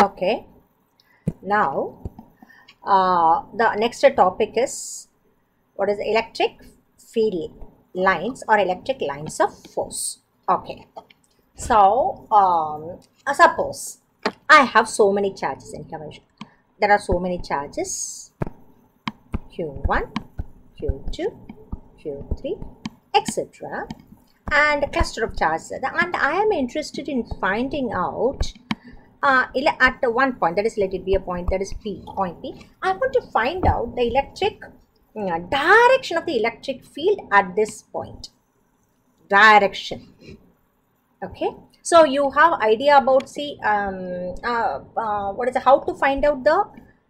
Okay. Now, the next topic is what is electric field lines or electric lines of force. Okay. So, suppose I have so many charges in convention. There are so many charges Q1, Q2, Q3, etc. and a cluster of charges. And I am interested in finding out at one point, that is, let it be a point, that is P, point P. I want to find out the electric direction of the electric field at this point. Direction. Okay. So you have idea about, see, what is how to find out the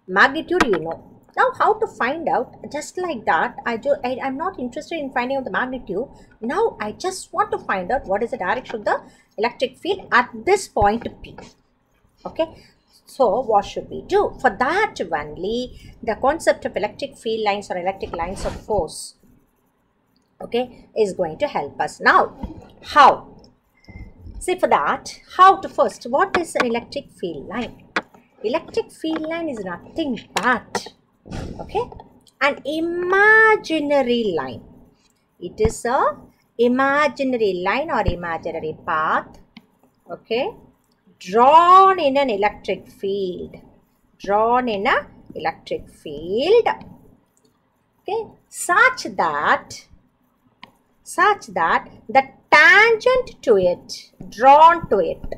magnitude, you know. Now how to find out, just like that, I'm not interested in finding out the magnitude. Now I just want to find out what is the direction of the electric field at this point P. Okay, so what should we do? For that only, the concept of electric field lines or electric lines of force, okay, is going to help us. Now, how? See, for that, how to first, what is an electric field line? Electric field line is nothing but, okay, an imaginary line. It is a imaginary line or imaginary path, okay, drawn in an electric field, okay, such that the tangent to it, drawn to it,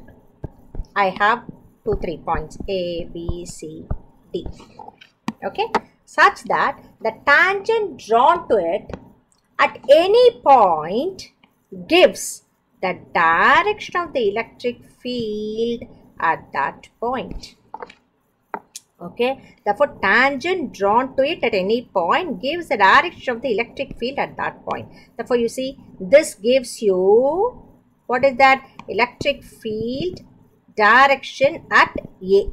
I have 3 points A, B, C, D, okay, such that the tangent drawn to it at any point gives the direction of the electric field at that point. Okay, therefore tangent drawn to it at any point gives the direction of the electric field at that point. Therefore you see, this gives you, what is that? Electric field direction at A.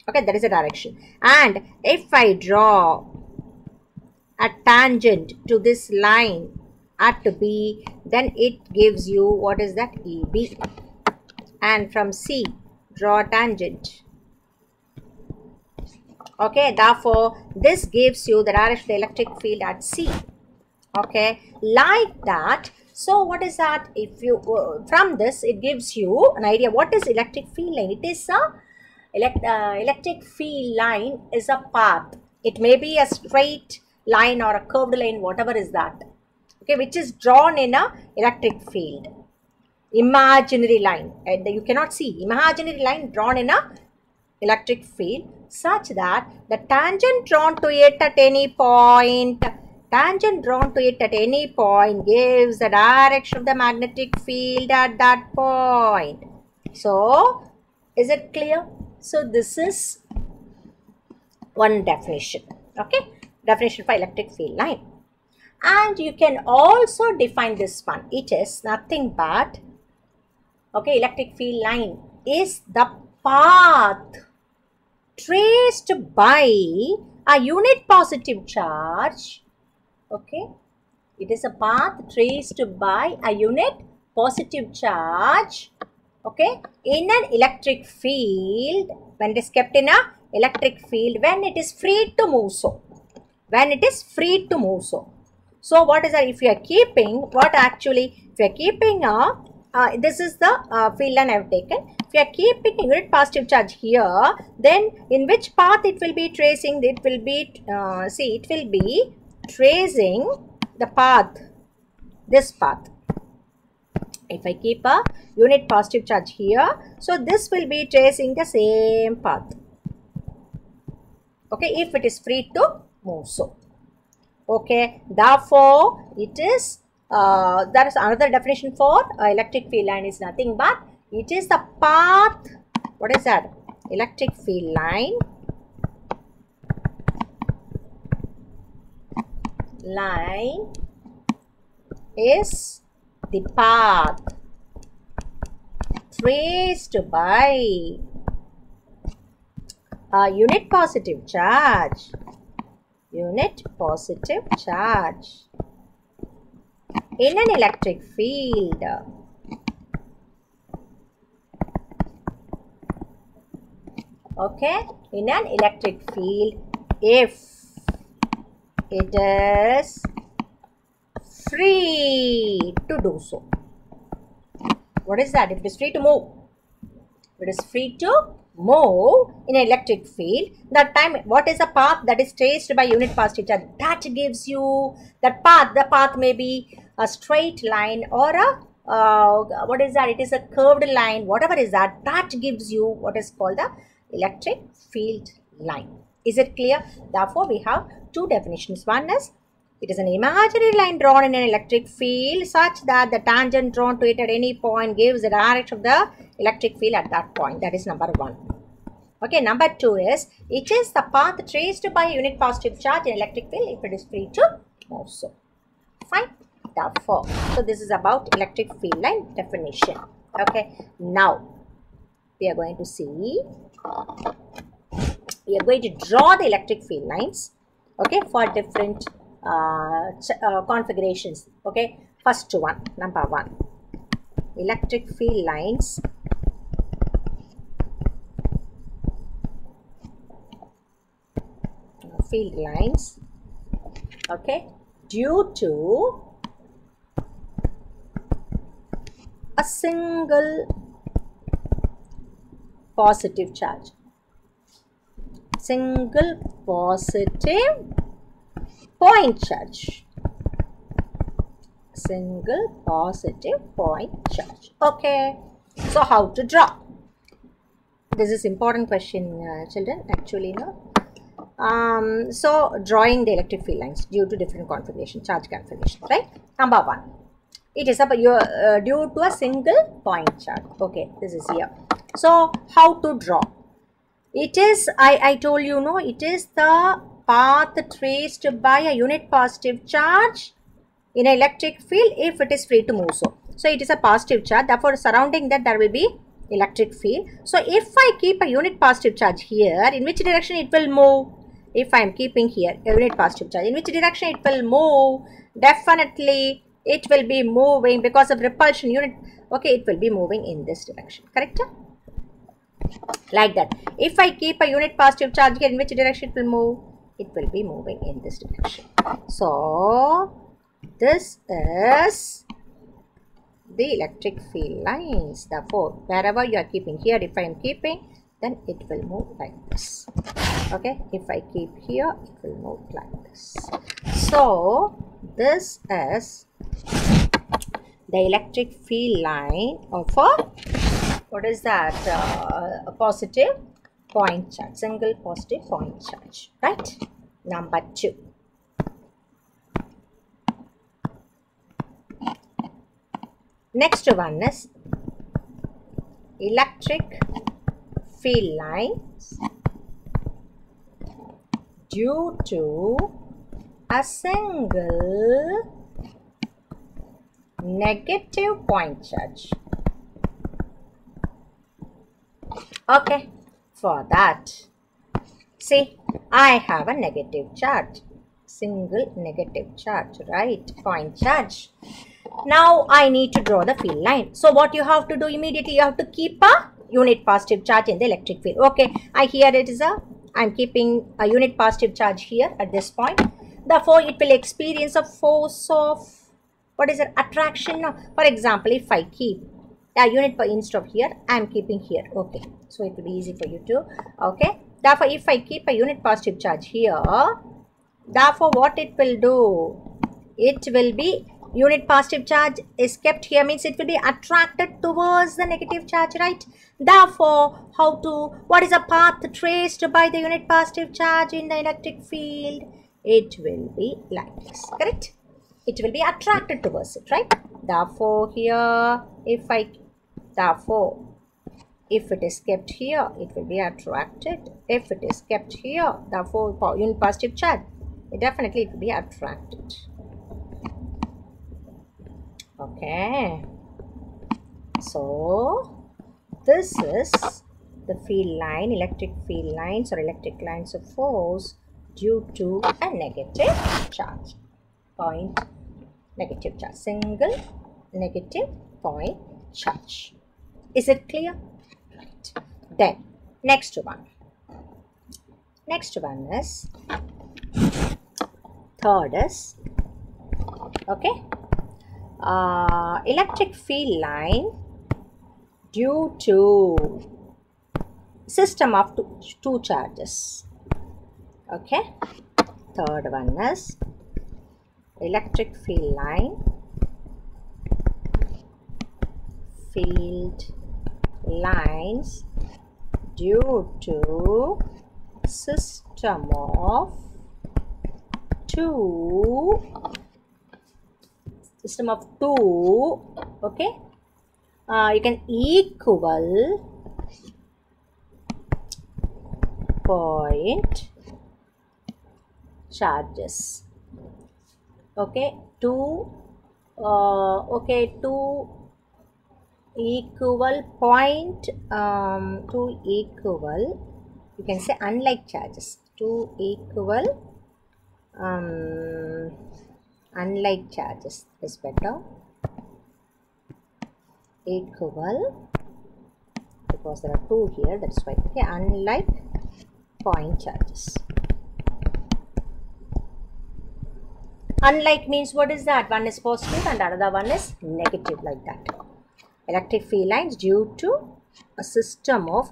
Okay, that is the direction. And if I draw a tangent to this line at B, then it gives you, what is that? EB. And from C, draw a tangent. Okay, therefore this gives you the direction of the electric field at C. Okay, like that. So what is that? If you from this, it gives you an idea what is electric field line. It is a electric field line is a path. It may be a straight line or a curved line, whatever is that, okay, which is drawn in a electric field. Imaginary line, and you cannot see, imaginary line drawn in a electric field, such that the tangent drawn to it at any point, gives the direction of the magnetic field at that point. So is it clear? So this is one definition, okay, definition for electric field line. And you can also define this one. It is nothing but, okay, electric field line is the path traced by a unit positive charge, okay, it is a path traced by a unit positive charge, okay, in an electric field, when it is kept in a electric field, when it is free to move so. So what is that? If you are keeping, what actually, if you are keeping a, this is the field line I have taken. If you are keeping a unit positive charge here, then in which path it will be tracing? It will be, it will be tracing the path, this path. If I keep a unit positive charge here, so this will be tracing the same path, okay, if it is free to move so. Okay, therefore it is, that is another definition for electric field line is nothing but it is the path, what is that? Electric field line is the path traced by a unit positive charge in an electric field Okay, in an electric field, if it is free to do so. What is that? If it is free to move. If it is free to move in an electric field, that time what is the path that is traced by unit positive charge? That gives you that path. The path may be a straight line or a what is that? It is a curved line. Whatever is that, that gives you what is called the electric field line. Is it clear? Therefore, we have two definitions. One is it is an imaginary line drawn in an electric field such that the tangent drawn to it at any point gives the direction of the electric field at that point. That is number one. Okay, number two is it is the path traced by a unit positive charge in electric field if it is free to move. So, fine. Therefore, so this is about electric field line definition. Okay, now we are going to see, we are going to draw the electric field lines, okay, for different configurations. Okay, first one, number one, electric field lines okay, due to a single positive charge. Single positive point charge. Single positive point charge. Okay. So how to draw? This is important question, children. Actually, no. So drawing the electric field lines due to different configuration, charge configuration, right? Number one, it is due to a single point charge. Okay, this is here. So how to draw? It is, I told you, no, it is the path traced by a unit positive charge in an electric field if it is free to move. So it is a positive charge, therefore surrounding that there will be electric field. So if I keep a unit positive charge here, in which direction it will move? If I am keeping here a unit positive charge, in which direction it will move? Definitely it will be moving because of repulsion unit. Okay, it will be moving in this direction, correct? Like that. If I keep a unit positive charge here, in which direction it will move? It will be moving in this direction. So this is the electric field lines. Therefore, wherever you are keeping here, if I am keeping, then it will move like this. Okay, if I keep here, it will move like this. So this is the electric field line of a, what is that, a positive point charge, single positive point charge, right? Number two, next one is electric field lines due to a single negative point charge. Okay, for that, see, I have a negative charge, single negative charge, right, point charge. Now I need to draw the field line. So what you have to do immediately, you have to keep a unit positive charge in the electric field. Okay, I'm keeping a unit positive charge here at this point. Therefore, it will experience a force of, what is it, attraction. For example, if I keep a unit per instead of here, I am keeping here. Okay, so it will be easy for you to, okay. Therefore, if I keep a unit positive charge here, therefore what it will do, it will be, unit positive charge is kept here, means it will be attracted towards the negative charge, right? Therefore, what is the path traced by the unit positive charge in the electric field? It will be like this, correct? It will be attracted towards it, right? Therefore, here, if it is kept here, it will be attracted. If it is kept here, therefore, for unit positive charge, it will be attracted. Okay. So, this is the field line, electric field lines or electric lines of force due to a negative charge. Point negative charge, single negative point charge. Is it clear? Right. Then next one, Next one is, third is, okay, electric field line due to system of two charges. Okay, third one is electric field lines due to system of two, okay, you can equal point charges. Okay, two equal point, two equal, you can say unlike charges, two equal unlike charges is better, equal, because there are two here, that's why. Okay, unlike point charges. Unlike means what is that? One is positive and another one is negative, like that. Electric field lines due to a system of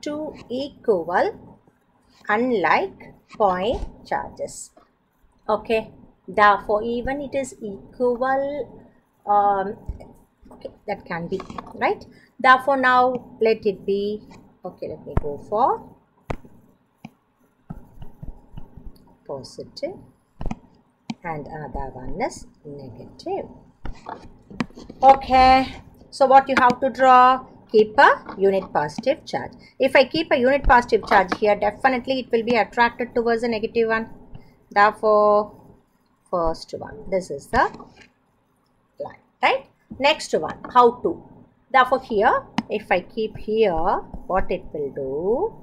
two equal unlike point charges. Okay, therefore even it is equal, okay, that can be right. Therefore now let it be, okay, let me go for positive and another one is negative. Okay, so what you have to draw? Keep a unit positive charge. If I keep a unit positive charge here, definitely it will be attracted towards the negative one. Therefore, first one, this is the line, right? Next one, how to? Therefore, here, if I keep here, what it will do?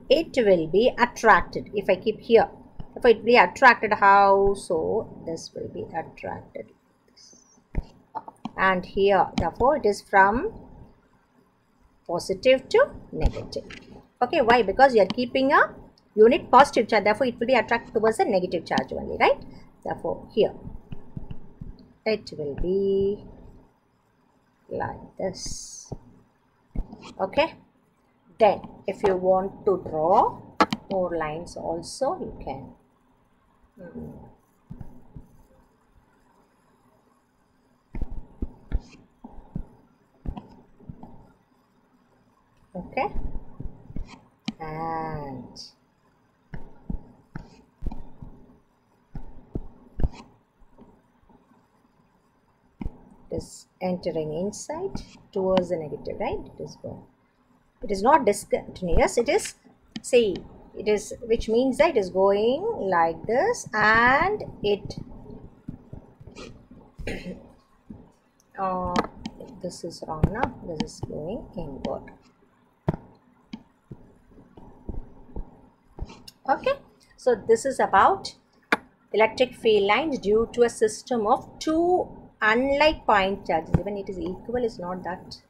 It will be attracted. If I keep here, if it be attracted, how? So, this will be attracted. And here, therefore, it is from positive to negative. Okay, why? Because you are keeping a unit positive charge, therefore it will be attracted towards the negative charge only, right? Therefore, here it will be like this. Okay, then if you want to draw more lines also, you can. Okay, and it is entering inside towards the negative, right? It is going. It is not discontinuous. It is, see, it is, which means that it is going like this, and it this is wrong now. This is going inward. Okay, so this is about electric field lines due to a system of two unlike point charges. Even it is equal is not that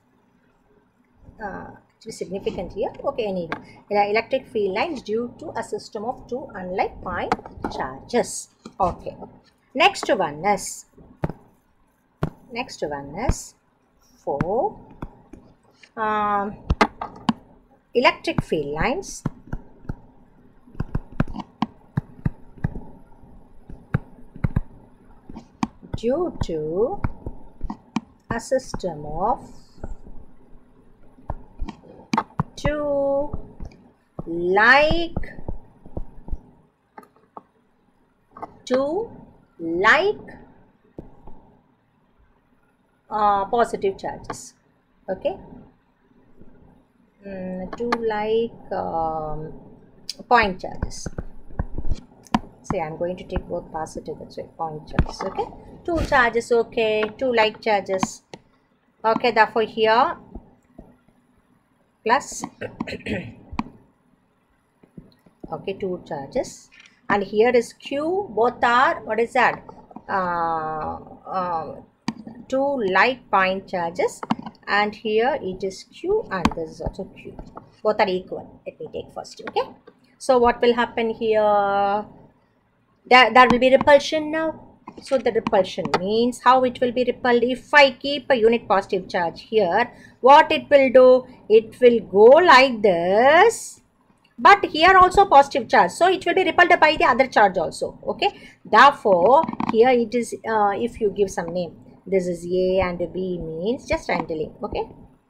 actually significant here. Okay, anyway, electric field lines due to a system of two unlike point charges. Okay, next one is for electric field lines due to a system of two positive charges. Okay, two point charges. Say I'm going to take both positive, that's why point charges. Okay, two charges. Okay, two like charges. Okay, therefore here plus okay, two charges, and here is Q. Both are, what is that? Two like point charges, and here it is Q and this is also Q. both are equal. Let me take first, okay? So what will happen here? There will be repulsion now. So the repulsion means how it will be repelled. If I keep a unit positive charge here, what it will do? It will go like this. But here also positive charge. So it will be repelled by the other charge also. Okay. Therefore, here it is, if you give some name, this is A and B means just I'm telling. Okay.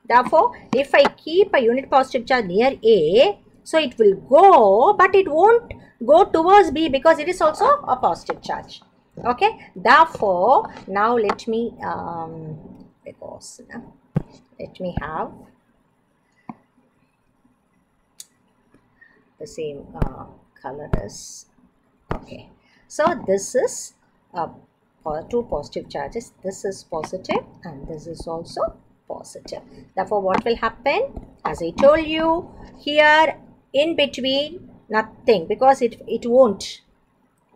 Therefore, if I keep a unit positive charge near A, so it will go, but it won't go towards B because it is also a positive charge. Okay. Therefore, now let me let me have the same color as, okay. So this is two positive charges. This is positive and this is also positive. Therefore, what will happen? As I told you, here in between nothing because it won't.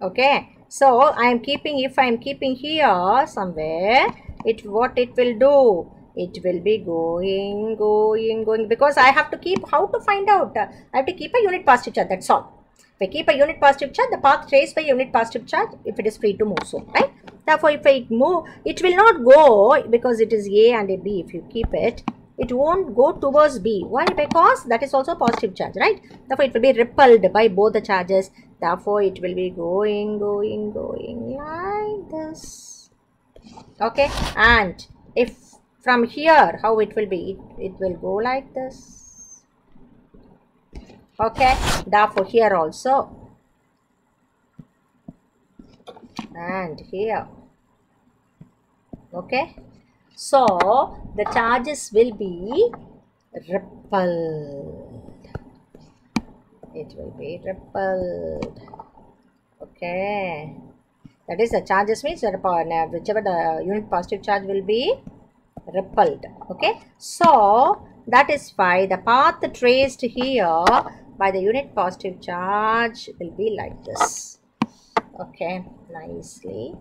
Okay. So I am keeping, if I am keeping here somewhere, what it will do? It will be going because I have to keep, how to find out? I have to keep a unit positive charge, that's all. If I keep a unit positive charge, the path traced by unit positive charge, if it is free to move, so, right? Therefore, if I move, it will not go because it is A and a B. If you keep it, it won't go towards B. Why? Because that is also positive charge, right? Therefore, it will be repelled by both the charges. Therefore, it will be going like this. Okay. And if from here, how it will be? It will go like this. Okay. Therefore, here also. And here. Okay. So, the charges will be repelled. It will be repelled. Okay. That is, the charges means whichever the unit positive charge will be repelled. Okay. So, that is why the path traced here by the unit positive charge will be like this. Okay. Nicely.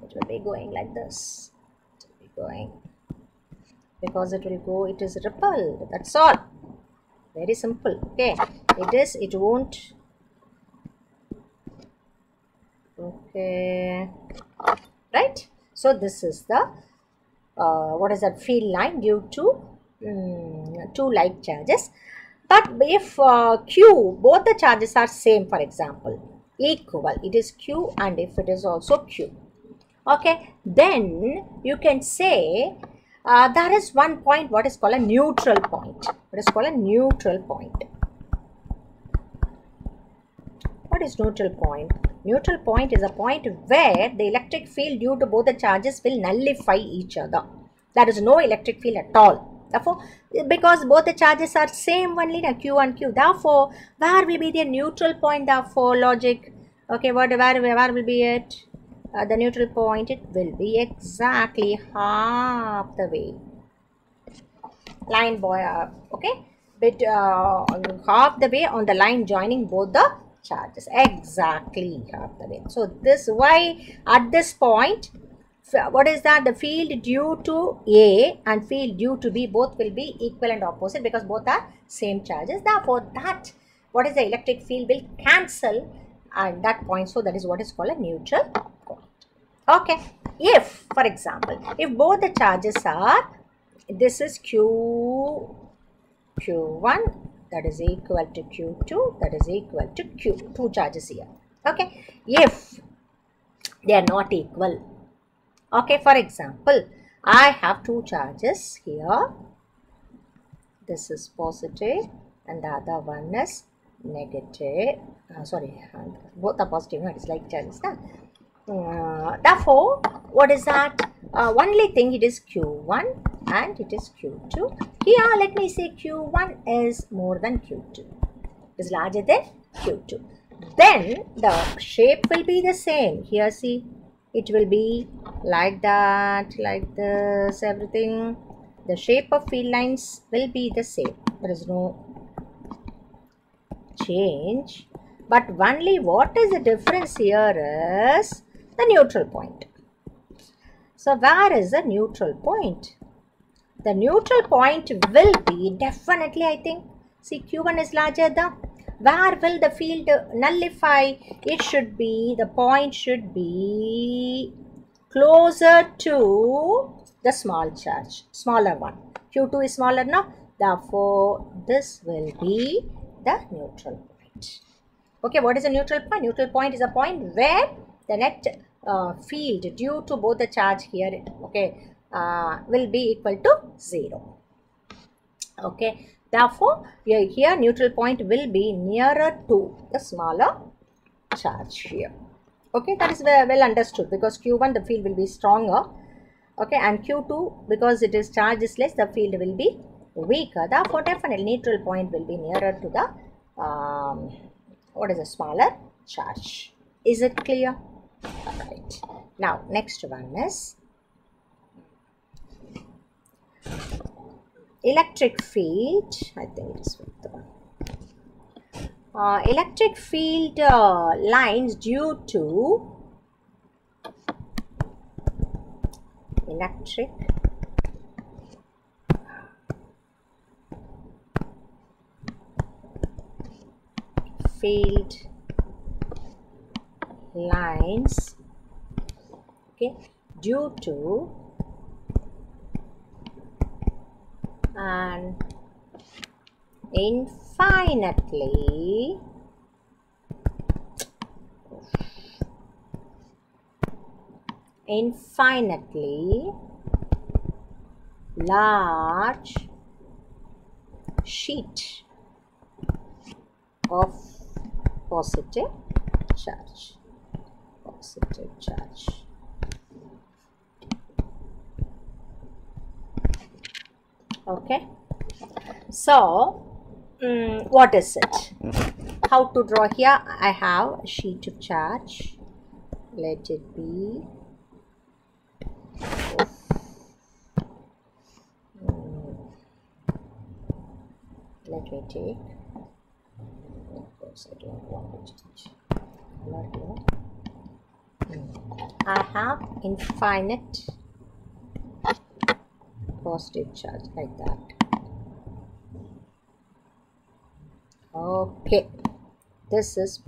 It will be going like this. It will be going. Because it will go, it is repelled. That's all. Very simple. Okay. It won't. Okay. Right. So this is the, what is that, field line due to two like charges. But if Q, both the charges are same, for example, equal, it is Q, and if it is also Q. Okay. Then you can say, there is one point what is called a neutral point. What is called a neutral point? What is neutral point? Neutral point is a point where the electric field due to both the charges will nullify each other. There is no electric field at all. Therefore, because both the charges are same only, Q and Q. Therefore, where will be the neutral point? Therefore, logic. Okay, where will be it? The neutral point, it will be exactly half the way. Line okay, but half the way on the line joining both the charges, exactly half the way. So this, why at this point, what is that? The field due to A and field due to B both will be equal and opposite because both are same charges. Therefore, that, what is the electric field, will cancel at that point. So that is what is called a neutral point. Okay. If, for example, if both the charges are, this is Q1, that is equal to Q2, that is equal to Q, two charges here. Okay. If they are not equal, okay, for example, I have two charges here. This is positive and the other one is negative. Both are positive, no, it is like charges. Therefore, what is that? Only thing, it is Q1 and it is Q2. Here, let me say Q1 is more than Q2. Is larger than Q2. Then the shape will be the same. Here, see, it will be like that, like this, everything. The shape of field lines will be the same. There is no change. But only what is the difference here is the neutral point. So where is the neutral point? The neutral point will be definitely, I think, See, Q1 is larger than. Where will the field nullify? It should be, the point should be closer to the small charge, smaller one. Q2 is smaller now. Therefore, this will be the neutral point. Okay, what is a neutral point? Neutral point is a point where the net field due to both the charge here, okay, will be equal to 0. Okay, therefore, here neutral point will be nearer to the smaller charge here. Okay, that is well understood, because Q1 the field will be stronger. Okay, and Q2, because it is charge is less, the field will be weaker. Therefore, definitely neutral point will be nearer to the what is a smaller charge. Is it clear? Right. Now, next one is electric field. I think it is the one. Electric field lines due to electric field lines, okay, due to an infinitely large sheet of positive charge. Okay, so what is it? How to draw? Here I have a sheet of charge. Let it be let me take, of course I don't want to change color here. I have infinite positive charge like that. Okay, this is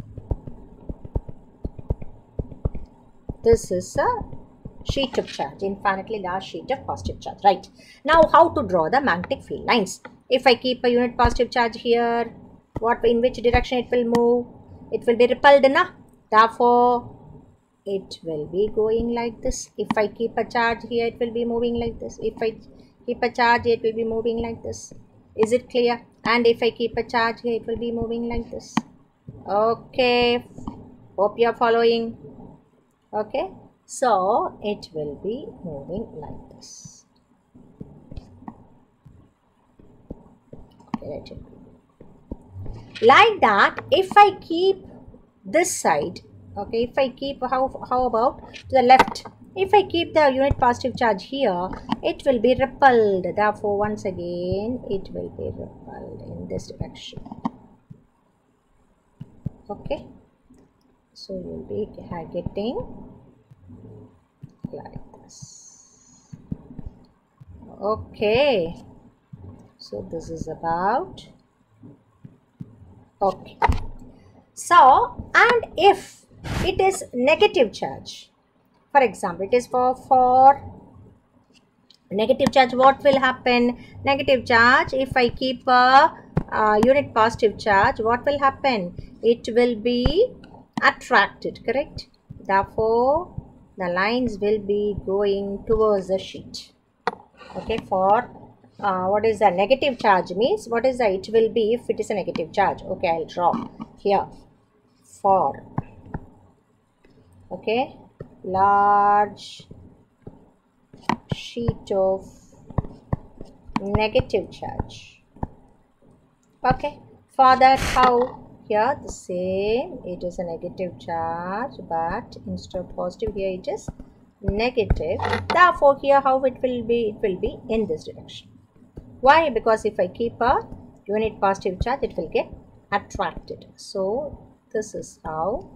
a sheet of charge, infinitely large sheet of positive charge. Right, now how to draw the magnetic field lines? If I keep a unit positive charge here, in which direction it will move? It will be repelled, na? Therefore, it will be going like this. If I keep a charge here, it will be moving like this. If I keep a charge here, it will be moving like this. Is it clear? And if I keep a charge here, it will be moving like this. Okay, hope you are following. Okay, so it will be moving like this. Okay, let it be. Like that, if I keep this side, okay, if I keep, how about to the left? If I keep the unit positive charge here, it will be repelled. Therefore, once again, it will be repelled in this direction. Okay, so you will be getting like this. Okay, so this is about, okay. So, and if it is negative charge, for example, it is for negative charge, what will happen? Negative charge, if I keep a unit positive charge, what will happen? It will be attracted, correct? Therefore, the lines will be going towards the sheet. Okay, for what is the negative charge means? What is the, it will be if it is a negative charge? Okay, I'll draw here. For, okay, large sheet of negative charge. Okay, for that, how? Here the same, it is a negative charge, but instead of positive, here it is negative. Therefore, here how it will be? It will be in this direction. Why? Because if I keep a unit positive charge, it will get attracted. So this is how.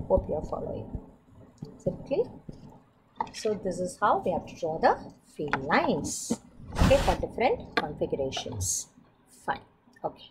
Hope you are following. Is it clear? So this is how we have to draw the field lines. Okay, for different configurations. Fine. Okay.